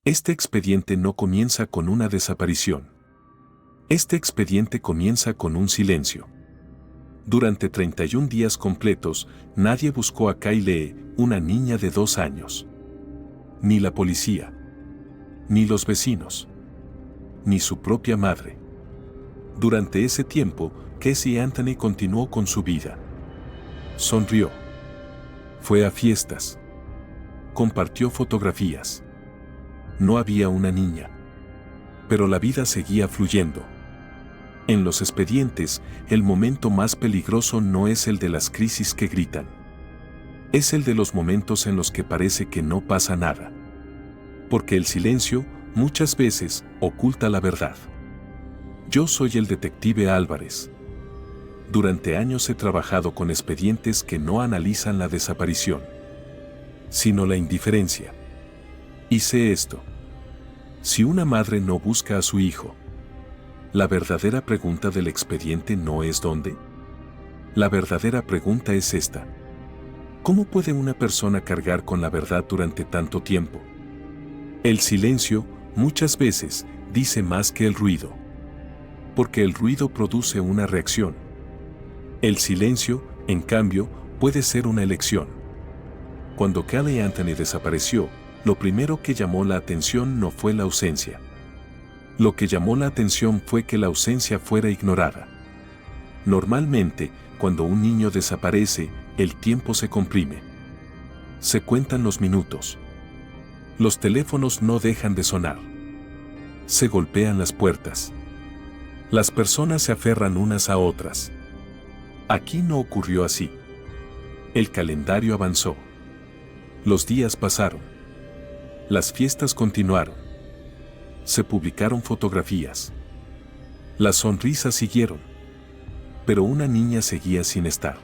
Este expediente no comienza con una desaparición. Este expediente comienza con un silencio. Durante 31 días completos, nadie buscó a Kaylee, una niña de 2 años. Ni la policía, ni los vecinos, ni su propia madre. Durante ese tiempo, Casey Anthony continuó con su vida. Sonrió. Fue a fiestas. Compartió fotografías. No había una niña. Pero la vida seguía fluyendo. En los expedientes, el momento más peligroso no es el de las crisis que gritan. Es el de los momentos en los que parece que no pasa nada. Porque el silencio, muchas veces, oculta la verdad. Yo soy el detective Álvarez. Durante años he trabajado con expedientes que no analizan la desaparición, sino la indiferencia. Y sé esto. Si una madre no busca a su hijo, la verdadera pregunta del expediente no es ¿dónde? La verdadera pregunta es esta. ¿Cómo puede una persona cargar con la verdad durante tanto tiempo? El silencio, muchas veces, dice más que el ruido. Porque el ruido produce una reacción. El silencio, en cambio, puede ser una elección. Cuando Caylee Anthony desapareció, lo primero que llamó la atención no fue la ausencia. Lo que llamó la atención fue que la ausencia fuera ignorada. Normalmente, cuando un niño desaparece, el tiempo se comprime. Se cuentan los minutos. Los teléfonos no dejan de sonar. Se golpean las puertas. Las personas se aferran unas a otras. Aquí no ocurrió así. El calendario avanzó. Los días pasaron. Las fiestas continuaron. Se publicaron fotografías. Las sonrisas siguieron. Pero una niña seguía sin estar.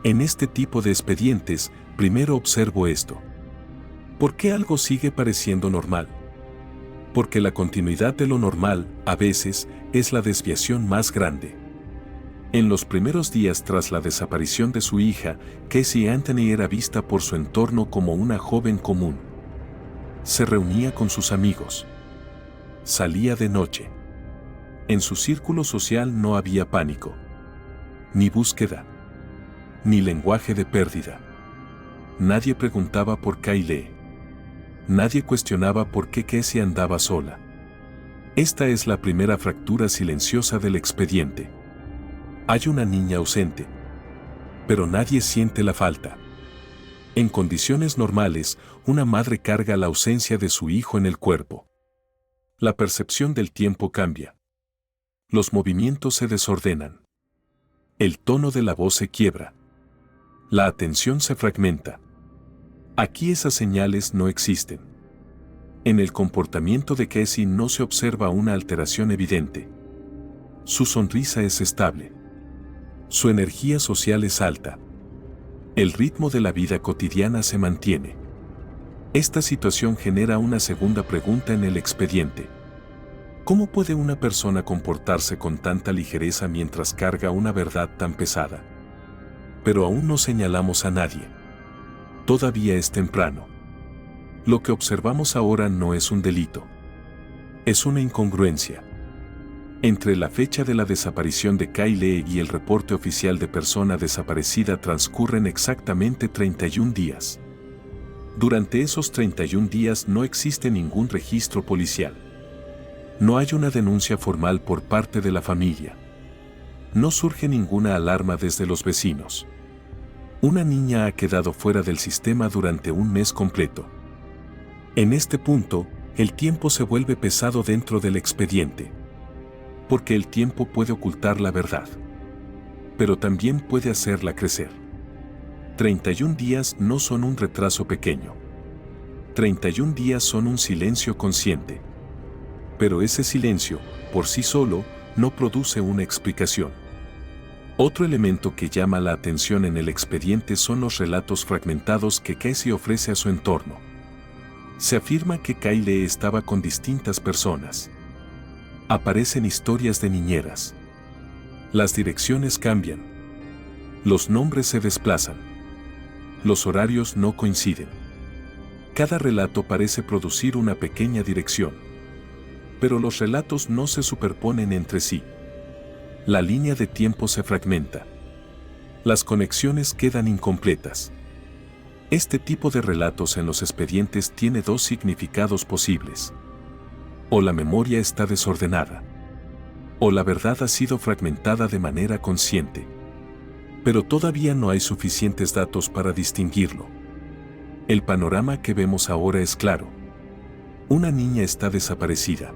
En este tipo de expedientes, primero observo esto. ¿Por qué algo sigue pareciendo normal? Porque la continuidad de lo normal, a veces, es la desviación más grande. En los primeros días tras la desaparición de su hija, Casey Anthony era vista por su entorno como una joven común. Se reunía con sus amigos. Salía de noche. En su círculo social no había pánico. Ni búsqueda. Ni lenguaje de pérdida. Nadie preguntaba por Kaylee. Nadie cuestionaba por qué Casey andaba sola. Esta es la primera fractura silenciosa del expediente. Hay una niña ausente. Pero nadie siente la falta. En condiciones normales, una madre carga la ausencia de su hijo en el cuerpo. La percepción del tiempo cambia. Los movimientos se desordenan. El tono de la voz se quiebra. La atención se fragmenta. Aquí esas señales no existen. En el comportamiento de Casey no se observa una alteración evidente. Su sonrisa es estable. Su energía social es alta. El ritmo de la vida cotidiana se mantiene. Esta situación genera una segunda pregunta en el expediente. ¿Cómo puede una persona comportarse con tanta ligereza mientras carga una verdad tan pesada? Pero aún no señalamos a nadie. Todavía es temprano. Lo que observamos ahora no es un delito. Es una incongruencia. Entre la fecha de la desaparición de Kaylee y el reporte oficial de persona desaparecida transcurren exactamente 31 días. Durante esos 31 días no existe ningún registro policial. No hay una denuncia formal por parte de la familia. No surge ninguna alarma desde los vecinos. Una niña ha quedado fuera del sistema durante un mes completo. En este punto, el tiempo se vuelve pesado dentro del expediente. Porque el tiempo puede ocultar la verdad. Pero también puede hacerla crecer. 31 días no son un retraso pequeño. 31 días son un silencio consciente. Pero ese silencio, por sí solo, no produce una explicación. Otro elemento que llama la atención en el expediente son los relatos fragmentados que Casey ofrece a su entorno. Se afirma que Kaylee estaba con distintas personas. Aparecen historias de niñeras. Las direcciones cambian. Los nombres se desplazan. Los horarios no coinciden. Cada relato parece producir una pequeña dirección. Pero los relatos no se superponen entre sí. La línea de tiempo se fragmenta. Las conexiones quedan incompletas. Este tipo de relatos en los expedientes tiene dos significados posibles. O la memoria está desordenada, o la verdad ha sido fragmentada de manera consciente. Pero todavía no hay suficientes datos para distinguirlo. El panorama que vemos ahora es claro. Una niña está desaparecida.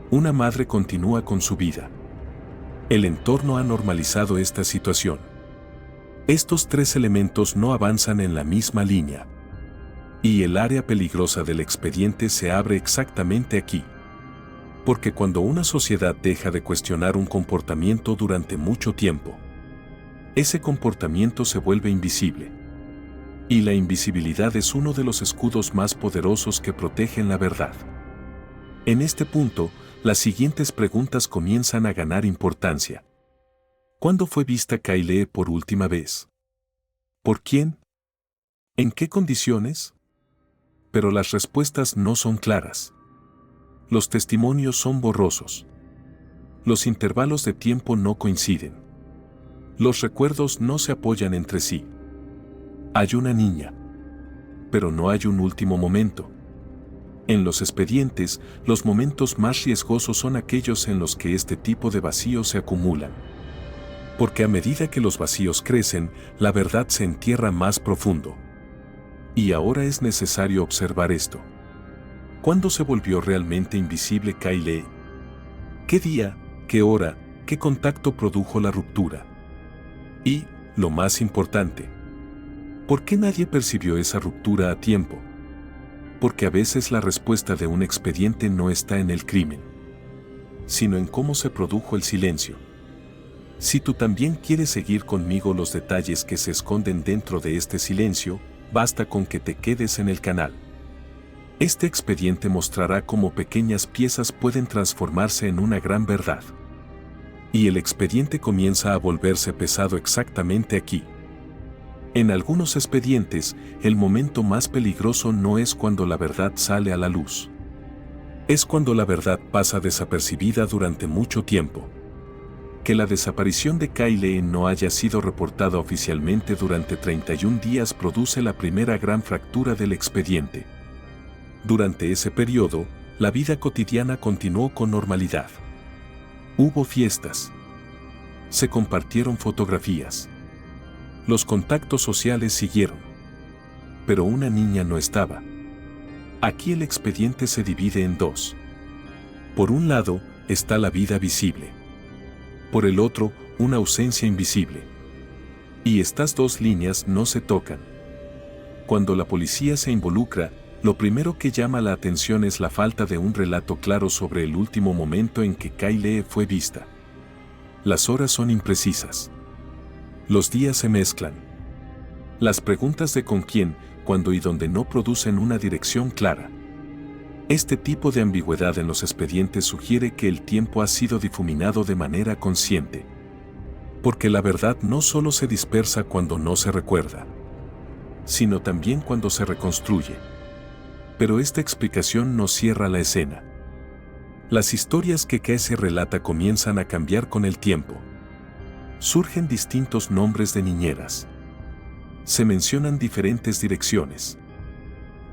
Una madre continúa con su vida. El entorno ha normalizado esta situación. Estos tres elementos no avanzan en la misma línea. Y el área peligrosa del expediente se abre exactamente aquí. Porque cuando una sociedad deja de cuestionar un comportamiento durante mucho tiempo, ese comportamiento se vuelve invisible. Y la invisibilidad es uno de los escudos más poderosos que protegen la verdad. En este punto, las siguientes preguntas comienzan a ganar importancia. ¿Cuándo fue vista Kaylee por última vez? ¿Por quién? ¿En qué condiciones? Pero las respuestas no son claras. Los testimonios son borrosos. Los intervalos de tiempo no coinciden. Los recuerdos no se apoyan entre sí. Hay una niña, pero no hay un último momento. En los expedientes, los momentos más riesgosos son aquellos en los que este tipo de vacíos se acumulan. Porque a medida que los vacíos crecen, la verdad se entierra más profundo. Y ahora es necesario observar esto. ¿Cuándo se volvió realmente invisible Kaylee? ¿Qué día, qué hora, qué contacto produjo la ruptura? Y, lo más importante, ¿por qué nadie percibió esa ruptura a tiempo? Porque a veces la respuesta de un expediente no está en el crimen, sino en cómo se produjo el silencio. Si tú también quieres seguir conmigo los detalles que se esconden dentro de este silencio, basta con que te quedes en el canal. Este expediente mostrará cómo pequeñas piezas pueden transformarse en una gran verdad. Y el expediente comienza a volverse pesado exactamente aquí. En algunos expedientes, el momento más peligroso no es cuando la verdad sale a la luz. Es cuando la verdad pasa desapercibida durante mucho tiempo. Que la desaparición de Kaylee no haya sido reportada oficialmente durante 31 días produce la primera gran fractura del expediente. Durante ese periodo, la vida cotidiana continuó con normalidad. Hubo fiestas. Se compartieron fotografías. Los contactos sociales siguieron. Pero una niña no estaba. Aquí el expediente se divide en dos. Por un lado, está la vida visible. Por el otro, una ausencia invisible. Y estas dos líneas no se tocan. Cuando la policía se involucra, lo primero que llama la atención es la falta de un relato claro sobre el último momento en que Kaylee fue vista. Las horas son imprecisas. Los días se mezclan. Las preguntas de con quién, cuándo y dónde no producen una dirección clara. Este tipo de ambigüedad en los expedientes sugiere que el tiempo ha sido difuminado de manera consciente. Porque la verdad no solo se dispersa cuando no se recuerda, sino también cuando se reconstruye. Pero esta explicación no cierra la escena. Las historias que Casey relata comienzan a cambiar con el tiempo. Surgen distintos nombres de niñeras. Se mencionan diferentes direcciones.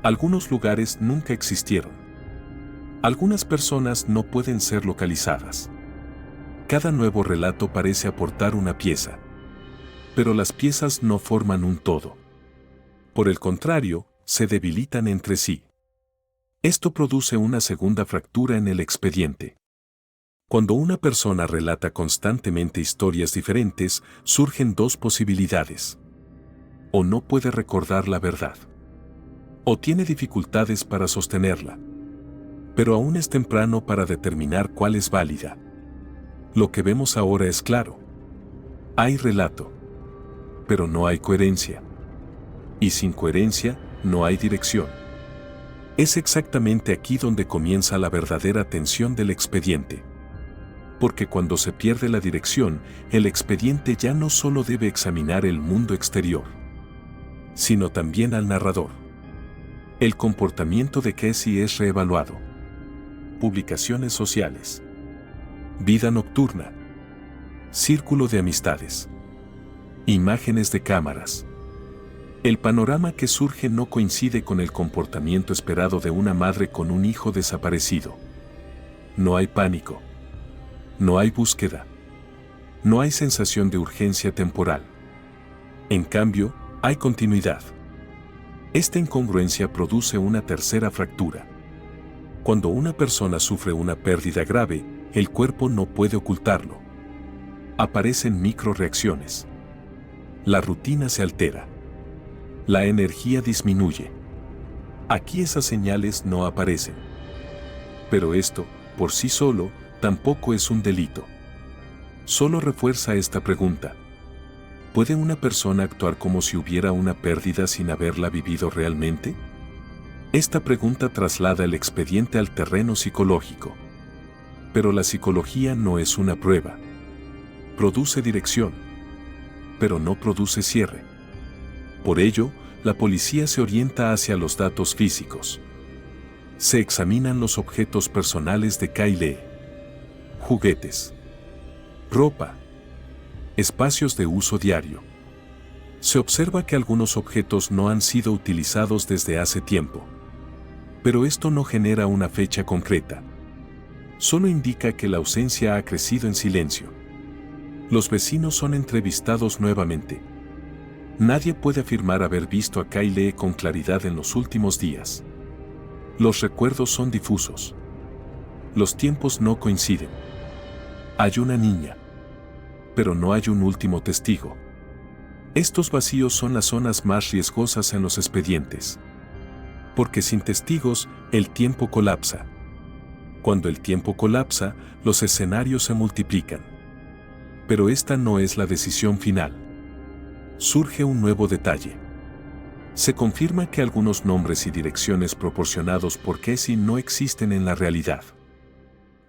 Algunos lugares nunca existieron. Algunas personas no pueden ser localizadas. Cada nuevo relato parece aportar una pieza. Pero las piezas no forman un todo. Por el contrario, se debilitan entre sí. Esto produce una segunda fractura en el expediente. Cuando una persona relata constantemente historias diferentes, surgen dos posibilidades. O no puede recordar la verdad, o tiene dificultades para sostenerla. Pero aún es temprano para determinar cuál es válida. Lo que vemos ahora es claro. Hay relato, pero no hay coherencia. Y sin coherencia, no hay dirección. Es exactamente aquí donde comienza la verdadera tensión del expediente. Porque cuando se pierde la dirección, el expediente ya no solo debe examinar el mundo exterior, sino también al narrador. El comportamiento de Casey es reevaluado. Publicaciones sociales. Vida nocturna. Círculo de amistades. Imágenes de cámaras. El panorama que surge no coincide con el comportamiento esperado de una madre con un hijo desaparecido. No hay pánico. No hay búsqueda. No hay sensación de urgencia temporal. En cambio, hay continuidad. Esta incongruencia produce una tercera fractura. Cuando una persona sufre una pérdida grave, el cuerpo no puede ocultarlo. Aparecen microreacciones. La rutina se altera. La energía disminuye. Aquí esas señales no aparecen. Pero esto, por sí solo, tampoco es un delito. Solo refuerza esta pregunta. ¿Puede una persona actuar como si hubiera una pérdida sin haberla vivido realmente? Esta pregunta traslada el expediente al terreno psicológico. Pero la psicología no es una prueba. Produce dirección, pero no produce cierre. Por ello, la policía se orienta hacia los datos físicos. Se examinan los objetos personales de Kyle. Juguetes. Ropa. Espacios de uso diario. Se observa que algunos objetos no han sido utilizados desde hace tiempo. Pero esto no genera una fecha concreta. Solo indica que la ausencia ha crecido en silencio. Los vecinos son entrevistados nuevamente. Nadie puede afirmar haber visto a Kyle con claridad en los últimos días. Los recuerdos son difusos. Los tiempos no coinciden. Hay una niña, pero no hay un último testigo. Estos vacíos son las zonas más riesgosas en los expedientes. Porque sin testigos, el tiempo colapsa. Cuando el tiempo colapsa, los escenarios se multiplican. Pero esta no es la decisión final. Surge un nuevo detalle. Se confirma que algunos nombres y direcciones proporcionados por Casey no existen en la realidad.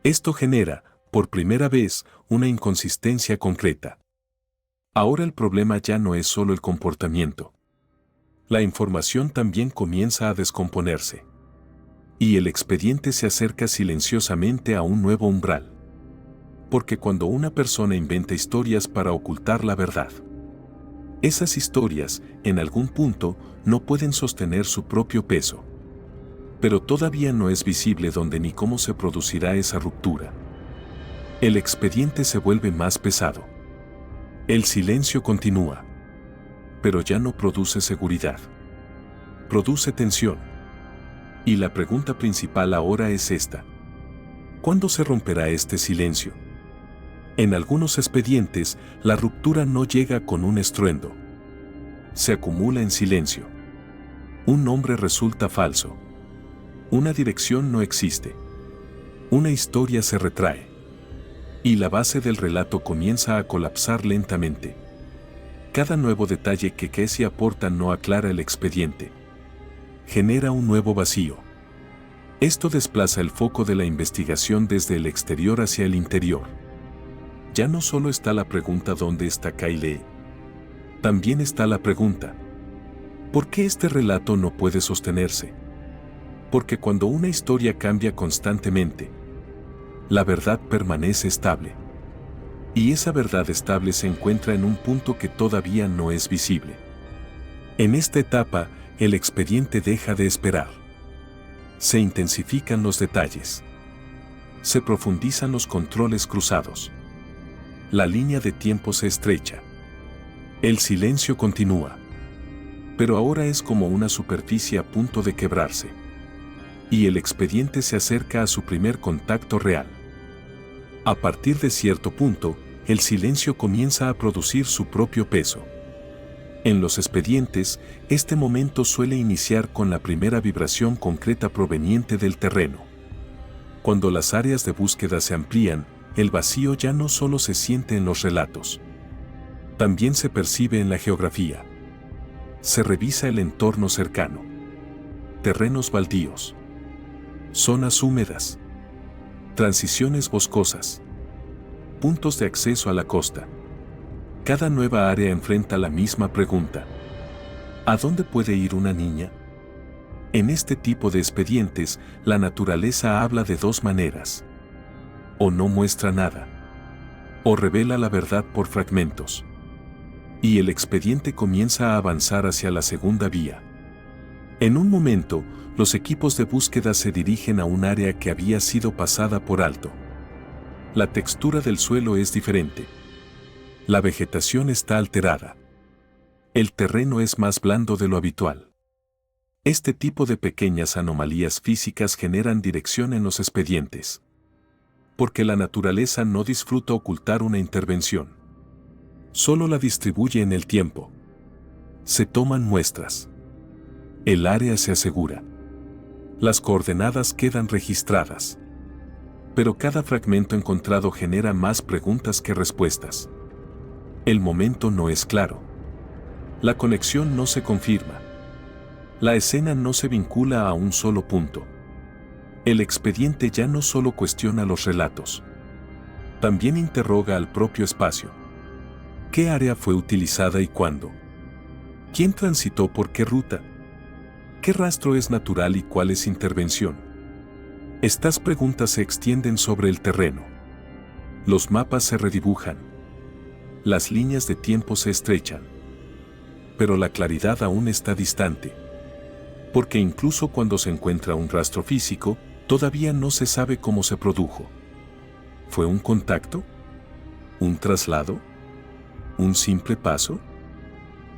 Esto genera, por primera vez, una inconsistencia concreta. Ahora el problema ya no es solo el comportamiento. La información también comienza a descomponerse. Y el expediente se acerca silenciosamente a un nuevo umbral. Porque cuando una persona inventa historias para ocultar la verdad, esas historias, en algún punto, no pueden sostener su propio peso. Pero todavía no es visible dónde ni cómo se producirá esa ruptura. El expediente se vuelve más pesado. El silencio continúa. Pero ya no produce seguridad. Produce tensión. Y la pregunta principal ahora es esta. ¿Cuándo se romperá este silencio? En algunos expedientes, la ruptura no llega con un estruendo. Se acumula en silencio. Un nombre resulta falso. Una dirección no existe. Una historia se retrae. Y la base del relato comienza a colapsar lentamente. Cada nuevo detalle que Casey aporta no aclara el expediente. Genera un nuevo vacío. Esto desplaza el foco de la investigación desde el exterior hacia el interior. Ya no solo está la pregunta ¿dónde está Kyle? También está la pregunta ¿por qué este relato no puede sostenerse? Porque cuando una historia cambia constantemente, la verdad permanece estable. Y esa verdad estable se encuentra en un punto que todavía no es visible. En esta etapa, el expediente deja de esperar. Se intensifican los detalles. Se profundizan los controles cruzados. La línea de tiempo se estrecha. El silencio continúa. Pero ahora es como una superficie a punto de quebrarse. Y el expediente se acerca a su primer contacto real. A partir de cierto punto, el silencio comienza a producir su propio peso. En los expedientes, este momento suele iniciar con la primera vibración concreta proveniente del terreno. Cuando las áreas de búsqueda se amplían, el vacío ya no solo se siente en los relatos. También se percibe en la geografía. Se revisa el entorno cercano. Terrenos baldíos. Zonas húmedas. Transiciones boscosas. Puntos de acceso a la costa. Cada nueva área enfrenta la misma pregunta. ¿A dónde puede ir una niña? En este tipo de expedientes, la naturaleza habla de dos maneras. O no muestra nada, o revela la verdad por fragmentos. Y el expediente comienza a avanzar hacia la segunda vía. En un momento, los equipos de búsqueda se dirigen a un área que había sido pasada por alto. La textura del suelo es diferente. La vegetación está alterada. El terreno es más blando de lo habitual. Este tipo de pequeñas anomalías físicas generan dirección en los expedientes. Porque la naturaleza no disfruta ocultar una intervención. Solo la distribuye en el tiempo. Se toman muestras. El área se asegura. Las coordenadas quedan registradas. Pero cada fragmento encontrado genera más preguntas que respuestas. El momento no es claro. La conexión no se confirma. La escena no se vincula a un solo punto. El expediente ya no solo cuestiona los relatos. También interroga al propio espacio. ¿Qué área fue utilizada y cuándo? ¿Quién transitó por qué ruta? ¿Qué rastro es natural y cuál es intervención? Estas preguntas se extienden sobre el terreno. Los mapas se redibujan. Las líneas de tiempo se estrechan. Pero la claridad aún está distante. Porque incluso cuando se encuentra un rastro físico, todavía no se sabe cómo se produjo. ¿Fue un contacto? ¿Un traslado? ¿Un simple paso?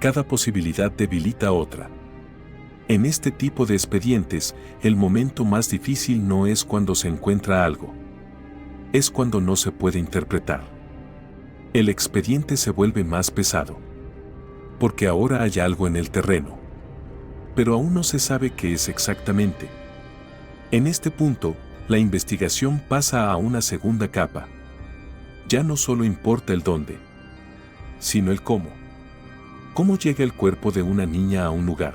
Cada posibilidad debilita otra. En este tipo de expedientes, el momento más difícil no es cuando se encuentra algo. Es cuando no se puede interpretar. El expediente se vuelve más pesado. Porque ahora hay algo en el terreno. Pero aún no se sabe qué es exactamente. En este punto, la investigación pasa a una segunda capa. Ya no solo importa el dónde, sino el cómo. ¿Cómo llega el cuerpo de una niña a un lugar?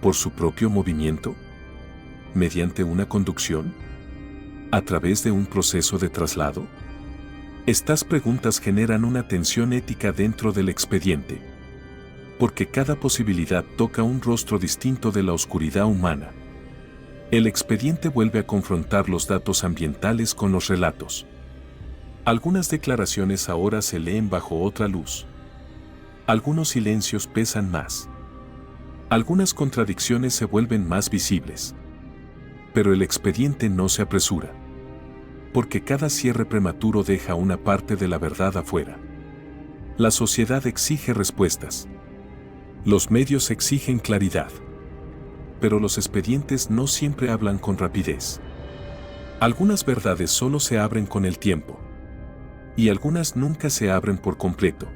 ¿Por su propio movimiento? ¿Mediante una conducción? ¿A través de un proceso de traslado? Estas preguntas generan una tensión ética dentro del expediente. Porque cada posibilidad toca un rostro distinto de la oscuridad humana. El expediente vuelve a confrontar los datos ambientales con los relatos. Algunas declaraciones ahora se leen bajo otra luz. Algunos silencios pesan más. Algunas contradicciones se vuelven más visibles. Pero el expediente no se apresura. Porque cada cierre prematuro deja una parte de la verdad afuera. La sociedad exige respuestas. Los medios exigen claridad. Pero los expedientes no siempre hablan con rapidez. Algunas verdades solo se abren con el tiempo. Y algunas nunca se abren por completo.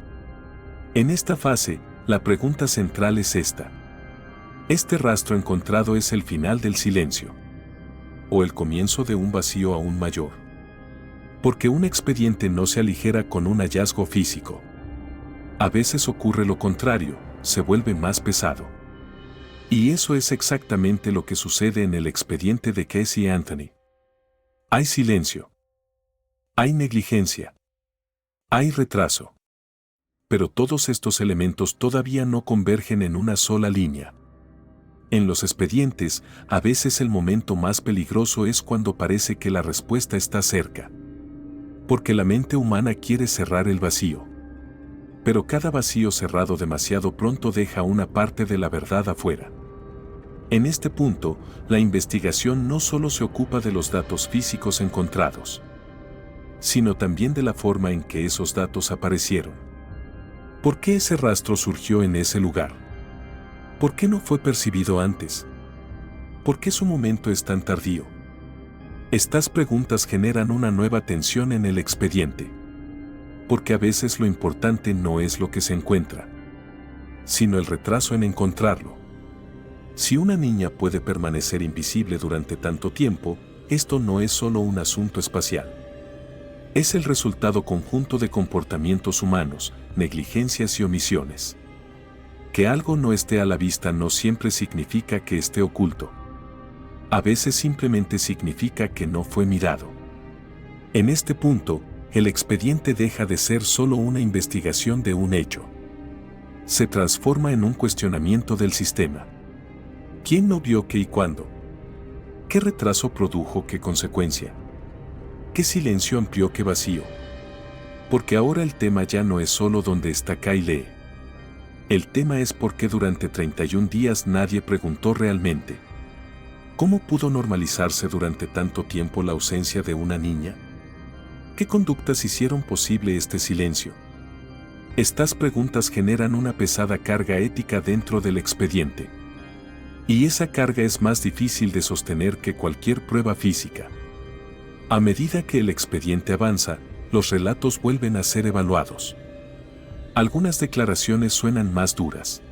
En esta fase, la pregunta central es esta. ¿Este rastro encontrado es el final del silencio? ¿O el comienzo de un vacío aún mayor? Porque un expediente no se aligera con un hallazgo físico. A veces ocurre lo contrario, se vuelve más pesado. Y eso es exactamente lo que sucede en el expediente de Casey Anthony. Hay silencio. Hay negligencia. Hay retraso. Pero todos estos elementos todavía no convergen en una sola línea. En los expedientes, a veces el momento más peligroso es cuando parece que la respuesta está cerca. Porque la mente humana quiere cerrar el vacío. Pero cada vacío cerrado demasiado pronto deja una parte de la verdad afuera. En este punto, la investigación no solo se ocupa de los datos físicos encontrados, sino también de la forma en que esos datos aparecieron. ¿Por qué ese rastro surgió en ese lugar? ¿Por qué no fue percibido antes? ¿Por qué su momento es tan tardío? Estas preguntas generan una nueva tensión en el expediente. Porque a veces lo importante no es lo que se encuentra, sino el retraso en encontrarlo. Si una niña puede permanecer invisible durante tanto tiempo, esto no es solo un asunto espacial. Es el resultado conjunto de comportamientos humanos, negligencias y omisiones. Que algo no esté a la vista no siempre significa que esté oculto. A veces simplemente significa que no fue mirado. En este punto, el expediente deja de ser solo una investigación de un hecho. Se transforma en un cuestionamiento del sistema. ¿Quién no vio qué y cuándo? ¿Qué retraso produjo qué consecuencia? ¿Qué silencio amplió qué vacío? Porque ahora el tema ya no es solo dónde está Kyle. El tema es por qué durante 31 días nadie preguntó realmente. ¿Cómo pudo normalizarse durante tanto tiempo la ausencia de una niña? ¿Qué conductas hicieron posible este silencio? Estas preguntas generan una pesada carga ética dentro del expediente. Y esa carga es más difícil de sostener que cualquier prueba física. A medida que el expediente avanza, los relatos vuelven a ser evaluados. Algunas declaraciones suenan más duras.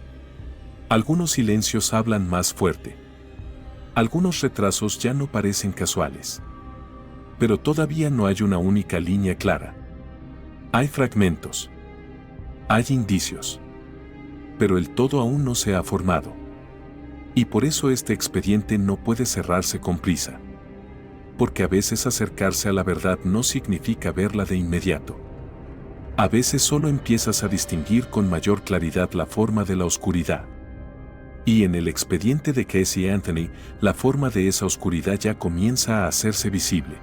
Algunos silencios hablan más fuerte. Algunos retrasos ya no parecen casuales. Pero todavía no hay una única línea clara. Hay fragmentos. Hay indicios. Pero el todo aún no se ha formado. Y por eso este expediente no puede cerrarse con prisa. Porque a veces acercarse a la verdad no significa verla de inmediato. A veces solo empiezas a distinguir con mayor claridad la forma de la oscuridad. Y en el expediente de Casey Anthony, la forma de esa oscuridad ya comienza a hacerse visible.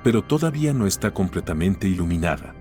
Pero todavía no está completamente iluminada.